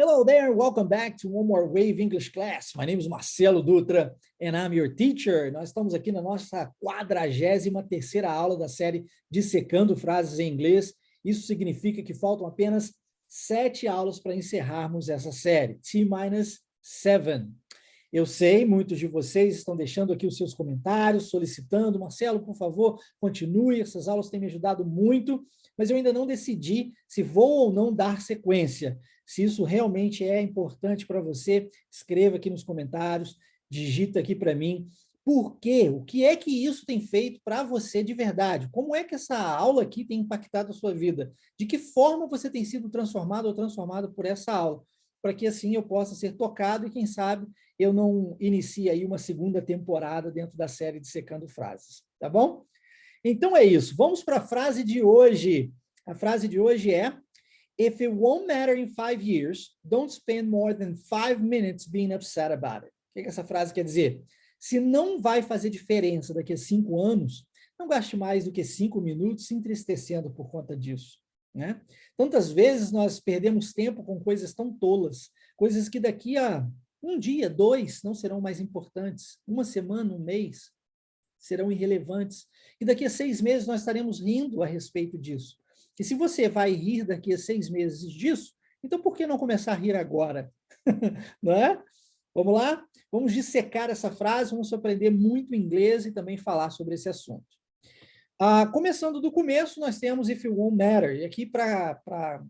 Hello there, welcome back to one more Wave English class. My name is Marcelo Dutra and I'm your teacher. Nós estamos aqui na nossa 43ª aula da série Dissecando Frases em Inglês. Isso significa que faltam apenas 7 aulas para encerrarmos essa série. T-7. Eu sei, muitos de vocês estão deixando aqui os seus comentários, solicitando, Marcelo, por favor, continue, essas aulas têm me ajudado muito, mas eu ainda não decidi se vou ou não dar sequência. Se isso realmente é importante para você, escreva aqui nos comentários, digita aqui para mim. Por quê? O que é que isso tem feito para você de verdade? Como é que essa aula aqui tem impactado a sua vida? De que forma você tem sido transformado ou transformado por essa aula? Para que assim eu possa ser tocado e, quem sabe, eu não inicie aí uma segunda temporada dentro da série Dissecando Frases, tá bom? Então é isso, vamos para a frase de hoje. A frase de hoje é: If it won't matter in 5 years, don't spend more than 5 minutes being upset about it. O que essa frase quer dizer? Se não vai fazer diferença daqui a 5 anos, não gaste mais do que 5 minutos se entristecendo por conta disso, né? Tantas vezes nós perdemos tempo com coisas tão tolas, coisas que daqui a um dia, 2, não serão mais importantes, uma semana, um mês, serão irrelevantes, e daqui a 6 meses nós estaremos rindo a respeito disso. E se você vai rir daqui a 6 meses disso, então por que não começar a rir agora? Não é? Vamos lá? Vamos dissecar essa frase, vamos aprender muito inglês e também falar sobre esse assunto. Começando do começo, nós temos if it won't matter. E aqui, para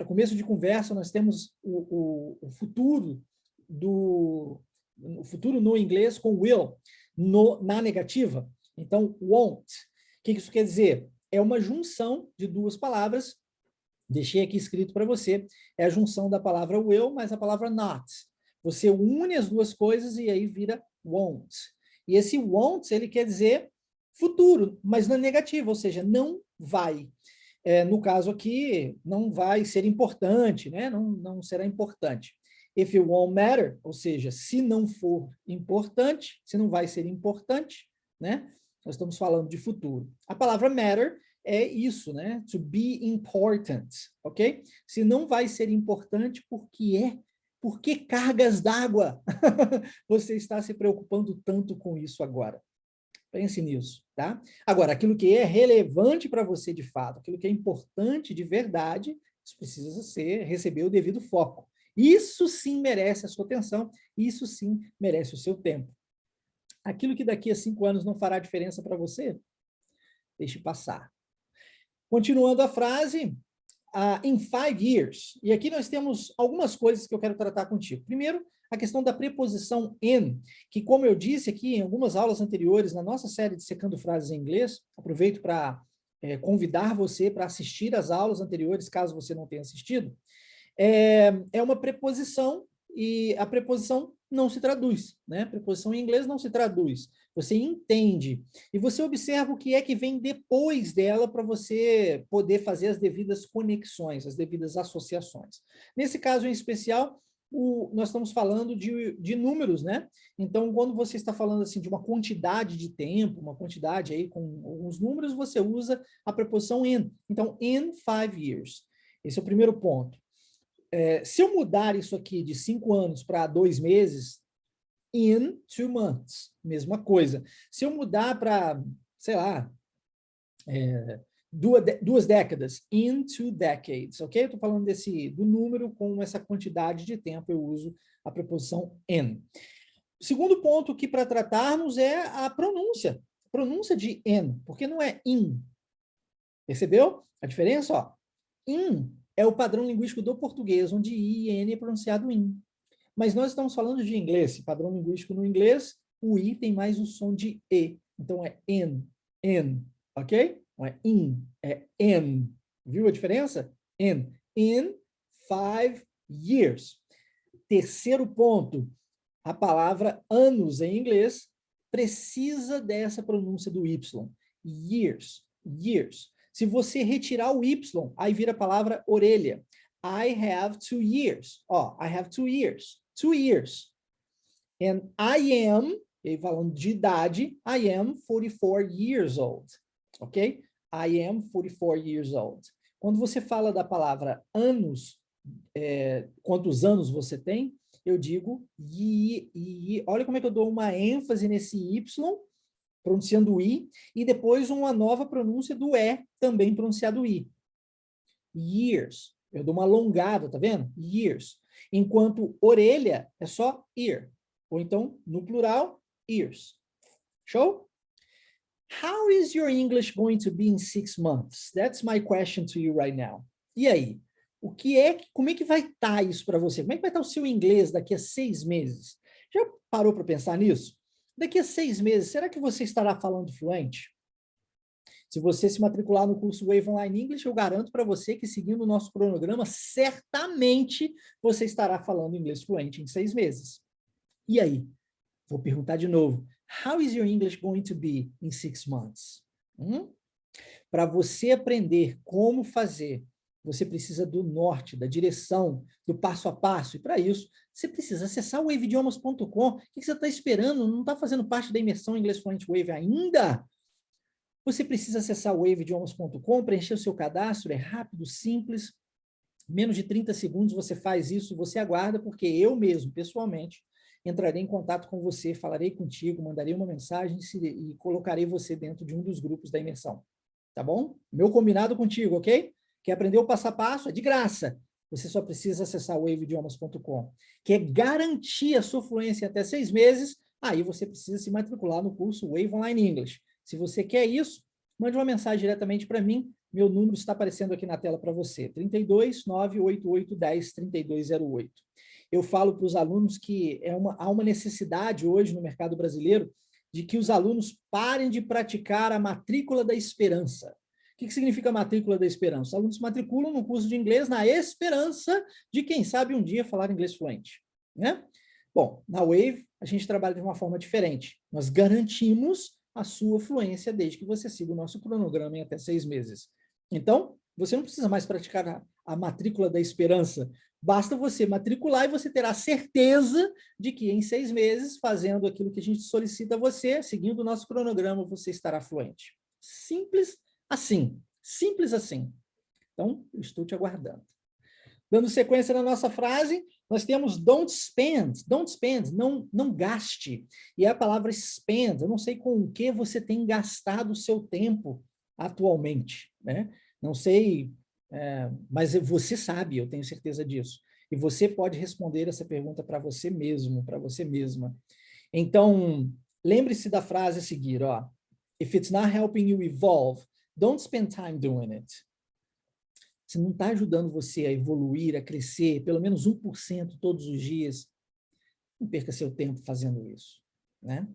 começo de conversa, nós temos o futuro no inglês com will, na negativa. Então, won't. O que isso quer dizer? É uma junção de duas palavras, deixei aqui escrito para você, é a junção da palavra will mais a palavra not. Você une as duas coisas e aí vira won't. E esse won't, ele quer dizer futuro, mas na negativa, ou seja, não vai. No caso aqui, não vai ser importante, né? Não será importante. If it won't matter, ou seja, se não for importante, se não vai ser importante, né? Nós estamos falando de futuro. A palavra matter é isso, né? To be important, ok? Se não vai ser importante, por que é? Por que cargas d'água? Você está se preocupando tanto com isso agora? Pense nisso, tá? Agora, aquilo que é relevante para você de fato, aquilo que é importante de verdade, isso precisa receber o devido foco. Isso sim merece a sua atenção, isso sim merece o seu tempo. Aquilo que daqui a 5 anos não fará diferença para você, deixe passar. Continuando a frase, in 5 years. E aqui nós temos algumas coisas que eu quero tratar contigo. Primeiro, a questão da preposição in, que, como eu disse aqui em algumas aulas anteriores, na nossa série Dissecando Frases em Inglês, aproveito para convidar você para assistir às aulas anteriores, caso você não tenha assistido, é uma preposição, e a preposição não se traduz, né? A preposição em inglês não se traduz. Você entende, e você observa o que é que vem depois dela para você poder fazer as devidas conexões, as devidas associações. Nesse caso em especial, nós estamos falando de números, né? Então, quando você está falando assim de uma quantidade de tempo, uma quantidade aí com alguns números, você usa a preposição in. Então, in 5 years. Esse é o primeiro ponto. Se eu mudar isso aqui de 5 anos para 2 meses, in 2 months, mesma coisa. Se eu mudar para, sei lá, 2 décadas, in 2 decades, ok? Estou falando do número com essa quantidade de tempo, eu uso a preposição in. O segundo ponto aqui para tratarmos é a pronúncia de in, porque não é in. Percebeu a diferença? Ó, in é o padrão linguístico do português, onde I e N é pronunciado in. Mas nós estamos falando de inglês, padrão linguístico no inglês, o I tem mais o som de E. Então é in, ok? Não é in, é in. Viu a diferença? In 5 years. Terceiro ponto, a palavra anos em inglês precisa dessa pronúncia do Y. Years. Se você retirar o Y, aí vira a palavra orelha. I have 2 years. I have 2 years. 2 years. And I am, falando de idade, I am 44 years old. Ok? I am 44 years old. Quando você fala da palavra anos, quantos anos você tem, eu digo e olha como é que eu dou uma ênfase nesse Y, pronunciando o I, e depois uma nova pronúncia do E, também pronunciado I. Years. Eu dou uma alongada, tá vendo? Years. Enquanto orelha é só ear. Ou então, no plural, ears. Show? How is your English going to be in 6 months? That's my question to you right now. E aí? Como é que vai estar isso para você? Como é que vai estar o seu inglês daqui a 6 meses? Já parou para pensar nisso? Daqui a 6 meses, será que você estará falando fluente? Se você se matricular no curso Wave Online English, eu garanto para você que, seguindo o nosso cronograma, certamente você estará falando inglês fluente em 6 meses. E aí? Vou perguntar de novo. How is your English going to be in 6 months? Para você aprender como fazer, você precisa do norte, da direção, do passo a passo. E para isso, você precisa acessar o waveidiomas.com. O que você está esperando? Não está fazendo parte da imersão Inglês Fluente Wave ainda? Você precisa acessar o waveidiomas.com, preencher o seu cadastro, é rápido, simples, menos de 30 segundos você faz isso, você aguarda, porque eu mesmo, pessoalmente, entrarei em contato com você, falarei contigo, mandarei uma mensagem e colocarei você dentro de um dos grupos da imersão. Tá bom? Meu combinado contigo, ok? Quer aprender o passo a passo? É de graça. Você só precisa acessar o waveidiomas.com. Quer garantir a sua fluência em até 6 meses? Aí você precisa se matricular no curso Wave Online English. Se você quer isso, mande uma mensagem diretamente para mim. Meu número está aparecendo aqui na tela para você. 32 988 10 3208. Eu falo para os alunos que há uma necessidade hoje no mercado brasileiro de que os alunos parem de praticar a matrícula da esperança. O que significa matrícula da esperança? Os alunos se matriculam no curso de inglês na esperança de, quem sabe, um dia falar inglês fluente, né? Bom, na Wave, a gente trabalha de uma forma diferente. Nós garantimos a sua fluência desde que você siga o nosso cronograma em até 6 meses. Então, você não precisa mais praticar a matrícula da esperança. Basta você matricular e você terá certeza de que em 6 meses, fazendo aquilo que a gente solicita a você, seguindo o nosso cronograma, você estará fluente. Simples assim. Simples assim. Então, eu estou te aguardando. Dando sequência na nossa frase, nós temos don't spend, não gaste. E a palavra spend, eu não sei com o que você tem gastado o seu tempo atualmente, né? Não sei, mas você sabe, eu tenho certeza disso. E você pode responder essa pergunta para você mesmo, para você mesma. Então, lembre-se da frase a seguir, ó. If it's not helping you evolve, don't spend time doing it. Se não está ajudando você a evoluir, a crescer, pelo menos 1% todos os dias, não perca seu tempo fazendo isso, né?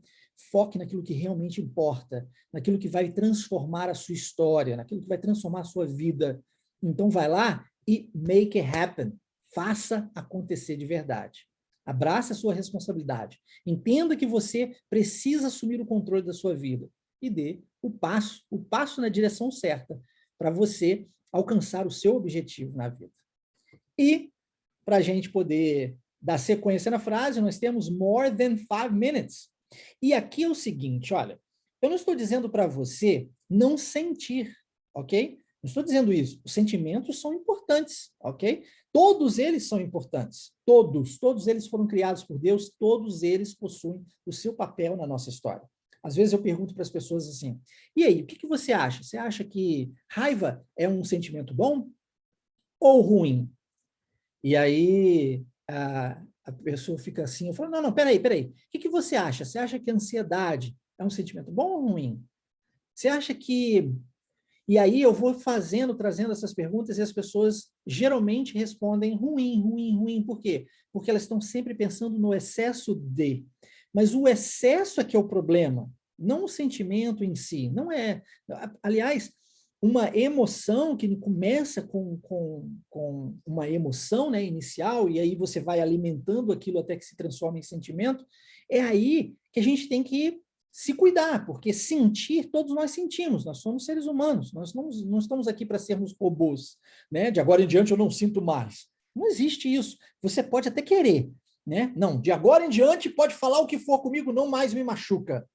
Foque naquilo que realmente importa, naquilo que vai transformar a sua história, naquilo que vai transformar a sua vida. Então, vai lá e make it happen. Faça acontecer de verdade. Abrace a sua responsabilidade. Entenda que você precisa assumir o controle da sua vida e dê o passo na direção certa para você alcançar o seu objetivo na vida. E, para a gente poder dar sequência na frase, nós temos more than 5 minutes. E aqui é o seguinte, olha, eu não estou dizendo para você não sentir, ok? Não estou dizendo isso. Os sentimentos são importantes, ok? Todos eles são importantes. Todos eles foram criados por Deus, todos eles possuem o seu papel na nossa história. Às vezes eu pergunto para as pessoas assim, e aí, o que você acha? Você acha que raiva é um sentimento bom ou ruim? E aí a pessoa fica assim, eu falo, não, peraí. O que você acha? Você acha que a ansiedade é um sentimento bom ou ruim? Você acha que... E aí eu vou trazendo essas perguntas e as pessoas geralmente respondem ruim. Por quê? Porque elas estão sempre pensando no excesso de... Mas o excesso é que é o problema, não o sentimento em si. Não é... Aliás, uma emoção que começa com uma emoção, né, inicial, e aí você vai alimentando aquilo até que se transforma em sentimento, é aí que a gente tem que se cuidar, porque sentir, todos nós sentimos, nós somos seres humanos, nós não estamos aqui para sermos robôs, né? De agora em diante eu não sinto mais. Não existe isso. Você pode até querer, né? Não, de agora em diante pode falar o que for comigo, não mais me machuca.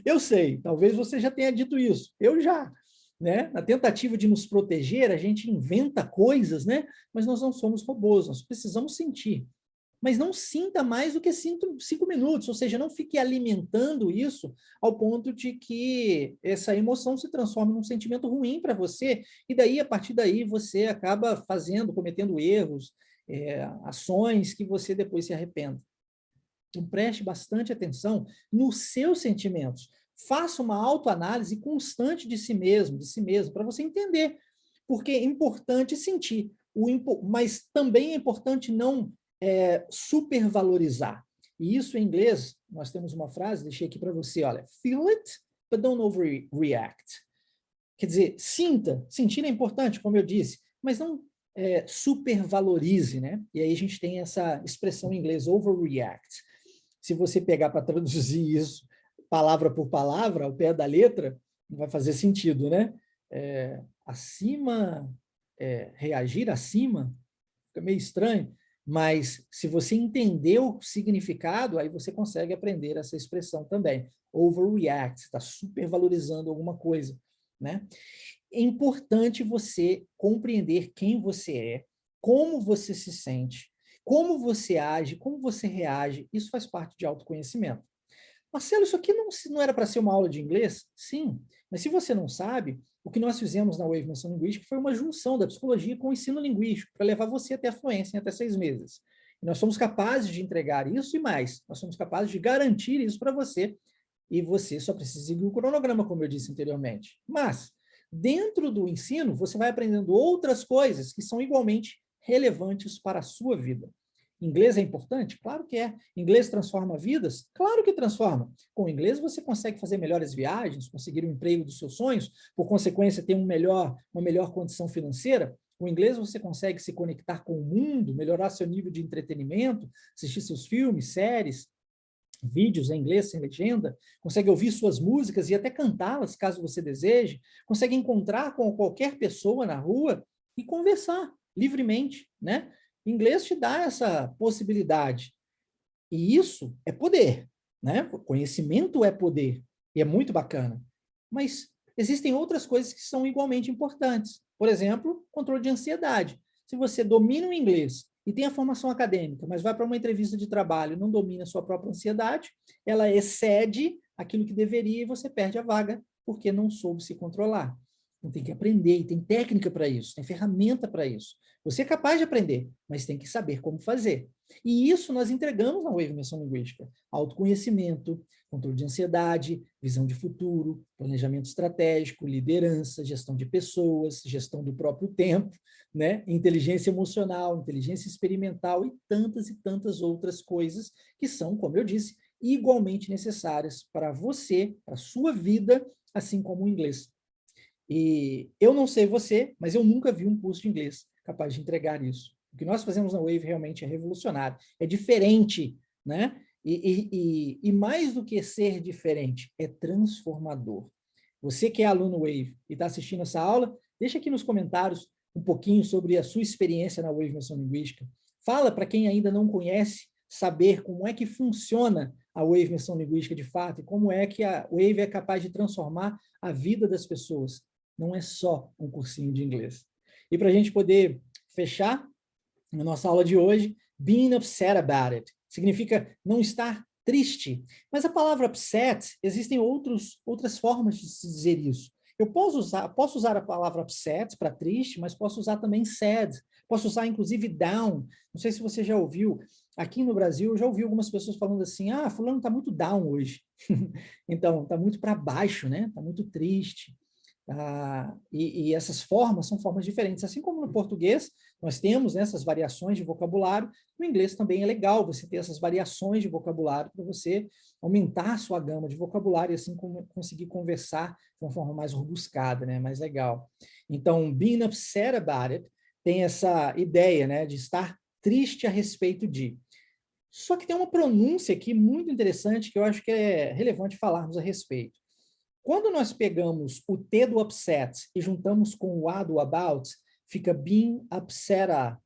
Eu sei, talvez você já tenha dito isso, eu já. né? Na tentativa de nos proteger, a gente inventa coisas, né? Mas nós não somos robôs, nós precisamos sentir. Mas não sinta mais do que 5 minutos, ou seja, não fique alimentando isso ao ponto de que essa emoção se transforme num sentimento ruim para você, e daí, a partir daí, você acaba cometendo erros, ações que você depois se arrependa. Então, preste bastante atenção nos seus sentimentos. Faça uma autoanálise constante de si mesmo, para você entender. Porque é importante sentir, mas também é importante não supervalorizar. E isso em inglês, nós temos uma frase, deixei aqui para você, olha, feel it, but don't overreact. Quer dizer, sentir é importante, como eu disse, mas não supervalorize, né? E aí a gente tem essa expressão em inglês, overreact. Se você pegar para traduzir isso palavra por palavra, ao pé da letra, não vai fazer sentido, né? Reagir acima, fica meio estranho, mas se você entender o significado, aí você consegue aprender essa expressão também. Overreact, está supervalorizando alguma coisa, né? É importante você compreender quem você é, como você se sente, como você age, como você reage. Isso faz parte de autoconhecimento. Marcelo, isso aqui não era para ser uma aula de inglês? Sim, mas se você não sabe, o que nós fizemos na Wave Imersão Linguística foi uma junção da psicologia com o ensino linguístico, para levar você até a fluência em até 6 meses. E nós somos capazes de entregar isso e mais. Nós somos capazes de garantir isso para você, e você só precisa seguir o cronograma, como eu disse anteriormente. Mas, dentro do ensino, você vai aprendendo outras coisas que são igualmente relevantes para a sua vida. Inglês é importante? Claro que é. Inglês transforma vidas? Claro que transforma. Com o inglês você consegue fazer melhores viagens, conseguir o emprego dos seus sonhos, por consequência ter uma melhor condição financeira. Com o inglês você consegue se conectar com o mundo, melhorar seu nível de entretenimento, assistir seus filmes, séries, vídeos em inglês sem legenda, consegue ouvir suas músicas e até cantá-las, caso você deseje, consegue encontrar com qualquer pessoa na rua e conversar livremente, né? Inglês te dá essa possibilidade. E isso é poder, né? Conhecimento é poder. E é muito bacana. Mas existem outras coisas que são igualmente importantes. Por exemplo, controle de ansiedade. Se você domina o inglês e tem a formação acadêmica, mas vai para uma entrevista de trabalho e não domina a sua própria ansiedade, ela excede aquilo que deveria e você perde a vaga porque não soube se controlar. Então tem que aprender, e tem técnica para isso, tem ferramenta para isso. Você é capaz de aprender, mas tem que saber como fazer. E isso nós entregamos na Wave Imersão Linguística. Autoconhecimento, controle de ansiedade, visão de futuro, planejamento estratégico, liderança, gestão de pessoas, gestão do próprio tempo, né? Inteligência emocional, inteligência experimental e tantas outras coisas que são, como eu disse, igualmente necessárias para você, para a sua vida, assim como o inglês. E eu não sei você, mas eu nunca vi um curso de inglês capaz de entregar isso. O que nós fazemos na Wave realmente é revolucionário, é diferente, né? E mais do que ser diferente, é transformador. Você que é aluno Wave e está assistindo essa aula, deixa aqui nos comentários um pouquinho sobre a sua experiência na Wave Imersão Linguística. Fala para quem ainda não conhece, saber como é que funciona a Wave Imersão Linguística de fato e como é que a Wave é capaz de transformar a vida das pessoas. Não é só um cursinho de inglês. E para a gente poder fechar a nossa aula de hoje, being upset about it significa não estar triste. Mas a palavra upset, existem outras formas de se dizer isso. Eu posso usar a palavra upset para triste, mas posso usar também sad. Posso usar, inclusive, down. Não sei se você já ouviu. Aqui no Brasil, eu já ouvi algumas pessoas falando assim, fulano está muito down hoje. Então, está muito para baixo, né? Está muito triste. E essas formas são formas diferentes. Assim como no português, nós temos, né, essas variações de vocabulário, no inglês também é legal você ter essas variações de vocabulário para você aumentar a sua gama de vocabulário e assim conseguir conversar de uma forma mais robuscada, né, mais legal. Então, being upset about it tem essa ideia, né, de estar triste a respeito de. Só que tem uma pronúncia aqui muito interessante que eu acho que é relevante falarmos a respeito. Quando nós pegamos o T do upset e juntamos com o A do about, fica being upset a.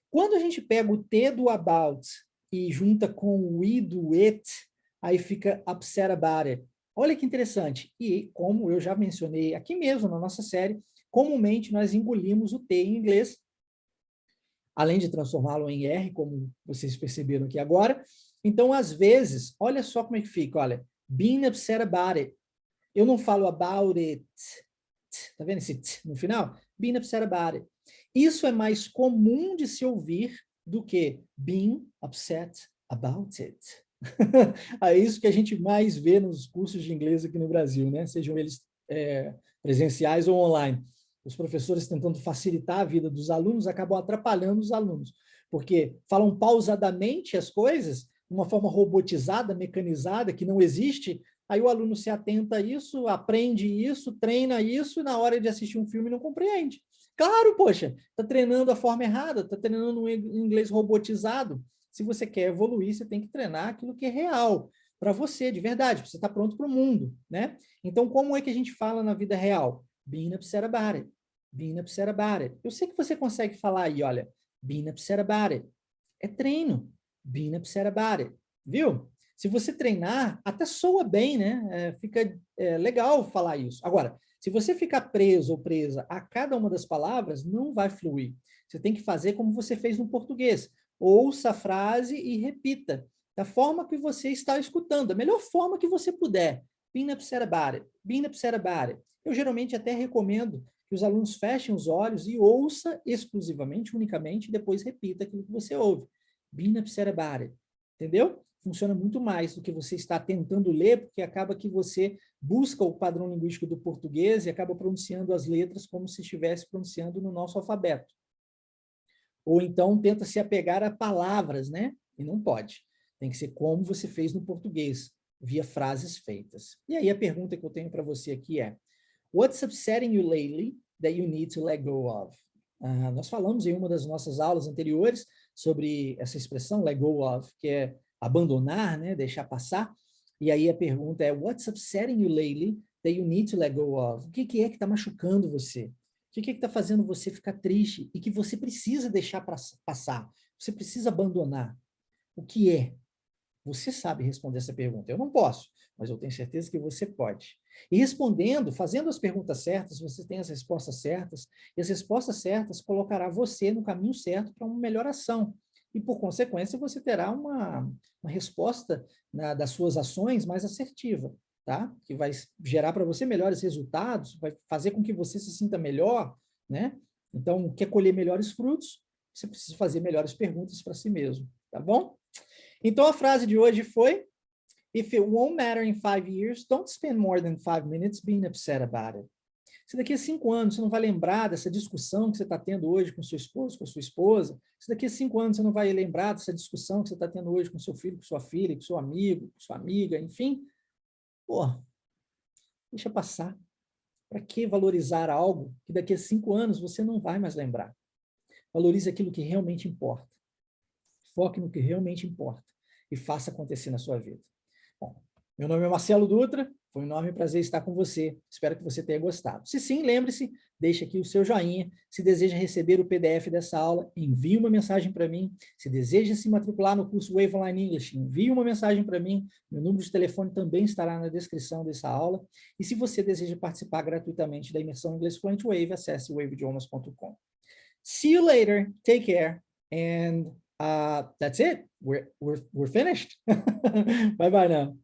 Quando a gente pega o T do about e junta com o I do it, aí fica upset about it. Olha que interessante. E como eu já mencionei aqui mesmo na nossa série, comumente nós engolimos o T em inglês, além de transformá-lo em R, como vocês perceberam aqui agora. Então, às vezes, olha só como é que fica, olha, being upset about it. Eu não falo about it, tá vendo esse t no final? Being upset about it. Isso é mais comum de se ouvir do que being upset about it. É isso que a gente mais vê nos cursos de inglês aqui no Brasil, né? Sejam eles presenciais ou online. Os professores tentando facilitar a vida dos alunos acabam atrapalhando os alunos, porque falam pausadamente as coisas, de uma forma robotizada, mecanizada, que não existe. Aí o aluno se atenta a isso, aprende isso, treina isso, e na hora de assistir um filme não compreende. Claro, poxa, está treinando a forma errada, está treinando um inglês robotizado. Se você quer evoluir, você tem que treinar aquilo que é real para você, de verdade, você está pronto para o mundo, né? Então, como é que a gente fala na vida real? Being upset about it. Being upset about it. Eu sei que você consegue falar aí, olha, being upset about it. É treino. Being upset about it. Viu? Se você treinar, até soa bem, né? Fica legal falar isso. Agora, se você ficar preso ou presa a cada uma das palavras, não vai fluir. Você tem que fazer como você fez no português. Ouça a frase e repita da forma que você está escutando, da melhor forma que você puder. Being upset about it. Being upset about it. Eu geralmente até recomendo que os alunos fechem os olhos e ouça exclusivamente, unicamente, e depois repita aquilo que você ouve. Being upset about it. Entendeu? Funciona muito mais do que você está tentando ler, porque acaba que você busca o padrão linguístico do português e acaba pronunciando as letras como se estivesse pronunciando no nosso alfabeto. Ou então tenta se apegar a palavras, né? E não pode. Tem que ser como você fez no português, via frases feitas. E aí a pergunta que eu tenho para você aqui é: What's upsetting you lately that you need to let go of? Nós falamos em uma das nossas aulas anteriores sobre essa expressão let go of, que é abandonar, né? Deixar passar. E aí a pergunta é: What's upsetting you lately that you need to let go of? O que é que está machucando você? O que está fazendo você ficar triste e que você precisa deixar passar? Você precisa abandonar? O que é? Você sabe responder essa pergunta. Eu não posso, mas eu tenho certeza que você pode. E respondendo, fazendo as perguntas certas, você tem as respostas certas, e as respostas certas colocará você no caminho certo para uma melhor ação. E, por consequência, você terá uma resposta das suas ações mais assertiva, tá? Que vai gerar para você melhores resultados, vai fazer com que você se sinta melhor, né? Então, quer colher melhores frutos? Você precisa fazer melhores perguntas para si mesmo, tá bom? Então, a frase de hoje foi: If it won't matter in 5 years, don't spend more than 5 minutes being upset about it. Se daqui a 5 anos você não vai lembrar dessa discussão que você está tendo hoje com seu esposo, com a sua esposa, se daqui a 5 anos você não vai lembrar dessa discussão que você está tendo hoje com seu filho, com sua filha, com seu amigo, com sua amiga, enfim, pô, deixa passar. Para que valorizar algo que daqui a 5 anos você não vai mais lembrar? Valorize aquilo que realmente importa. Foque no que realmente importa e faça acontecer na sua vida. Bom, meu nome é Marcelo Dutra, foi um enorme prazer estar com você, espero que você tenha gostado. Se sim, lembre-se, deixe aqui o seu joinha, se deseja receber o PDF dessa aula, envie uma mensagem para mim, se deseja se matricular no curso Wave Online English, envie uma mensagem para mim, meu número de telefone também estará na descrição dessa aula, e se você deseja participar gratuitamente da imersão Inglês Fluent Wave, acesse waveidiomas.com. See you later, take care, and that's it. We're finished. Bye bye now.